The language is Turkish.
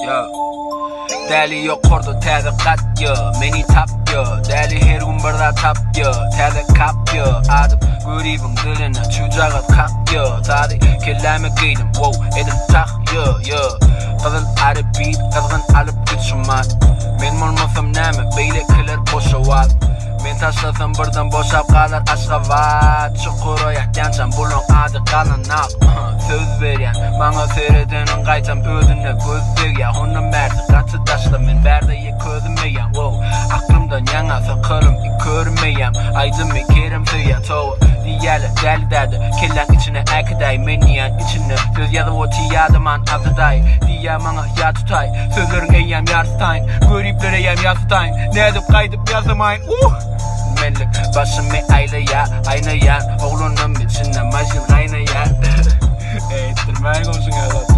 yeah. Deli yok orada tədqiqat, yeah. Meni tap, yeah. Deli her gün burada tap, yeah. Tədqiqat, yeah. Adım qüribin diline çucağat kap, yeah. Tadi kellemi giydim, wow, edim tak, yeah, yeah. Qızıl arı beat, qızgın alıp gitşumat. Men olmasam näme, beyle kiler boşa vat. Men taşlasam birden boşap qalar Aşgabat. Çukur yakyançam bulun adı qalanak. Söz beryan, bana seyredenin qaytam özüne göz berya. Onu merdi qatı taşla men berdeye közümeyen, wow. Aklımdan yana sakırım körmeyem. Aydımı kerim suya toğu diyeli deli derdi. Kellen içine akiday meniyen içine. Söz yazı o tiyadıman adıday. Diye bana ya tutay. Sözlerin eyyem yarstayın. Görüplere eyyem yarstayın. Ne edip kaydıp yazamayın. Menlik başımı aylaya aynaya. Oğlunun içinde maşın aynaya. Ettirmeyin olsun evlat.